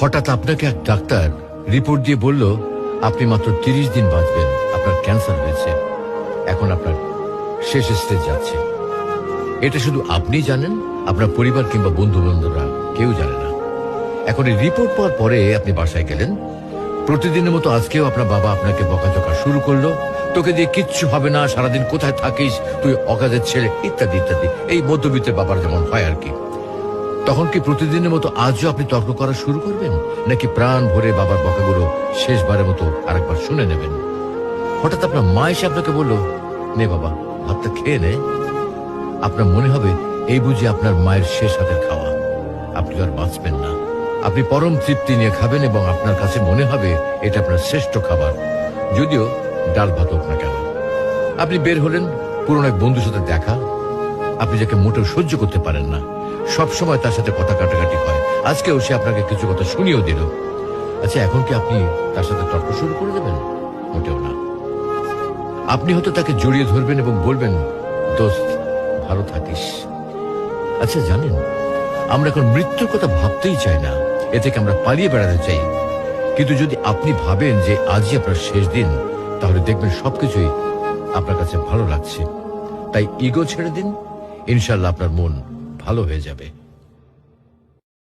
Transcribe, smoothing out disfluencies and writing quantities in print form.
হঠাৎ আপনাকে এক ডাক্তার রিপোর্ট দিয়ে বলল আপনি মাত্র 30 দিন বাঁচবেন, আপনার ক্যান্সার হয়েছে, এখন আপনার শেষ স্টেজ যাচ্ছে। এটা শুধু আপনি জানেন, আপনার পরিবার কিংবা বন্ধু বান্ধবরা কেউ জানে না। এখন এই রিপোর্ট পাওয়ার পরে আপনি বাসায় গেলেন। প্রতিদিনের মতো আজকেও আপনার বাবা আপনাকে বকাঝকা শুরু করলো, তোকে দিয়ে কিচ্ছু হবে না, সারাদিন কোথায় থাকিস তুই, অকাজের ছেলে, ইত্যাদি ইত্যাদি। এই মধ্যবিত্তের বাবার যেমন হয় আর কি। তখন কি প্রতিদিনের মতো আজও আপনি তর্ক করা শুরু করবেন, নাকি প্রাণ ভরে বাবার বকাগুলো শেষবারের মতো আরেকবার শুনে নেবেন? হঠাৎ আপনার মা এসে আপনাকে বলল, নে বাবা ভাতটা খেয়ে নে। আপনার মনে হবে এই বুঝি আপনার মায়ের শেষ হাতের খাওয়া, আপনি আর বাঁচবেন না। আপনি পরম তৃপ্তি নিয়ে খাবেন এবং আপনার কাছে মনে হবে এটা আপনার শ্রেষ্ঠ খাবার, যদিও ডাল ভাত হোক না কেন। আপনি বের হলেন, পুরনো এক বন্ধুর সাথে দেখা, আপনি যাকে মোটেও সহ্য করতে পারেন না, সব সময় তার সাথে কথা কাটাকাটি হয়, আজকেও সে আপনাকে কিছু কথা শুনিয়েও দিল। আচ্ছা, এখন কি আপনি তার সাথে তর্ক শুরু করে দেবেন? মোটেও না। আপনি হয়তো তাকে জড়িয়ে ধরবেন এবং বলবেন, দোস্ত ভালো থাকিস। আচ্ছা জানেন, আমরা এখন মৃত্যুর কথা ভাবতেই চাই না, এ থেকে আমরা পালিয়ে বেড়াতে চাই। কিন্তু যদি আপনি ভাবেন যে আজই আপনার শেষ দিন, তাহলে দেখবেন সবকিছুই আপনার কাছে ভালো লাগছে। তাই ইগো ছেড়ে দিন, ইনশাল্লাহ আপনার মন ভালো হয়ে যাবে।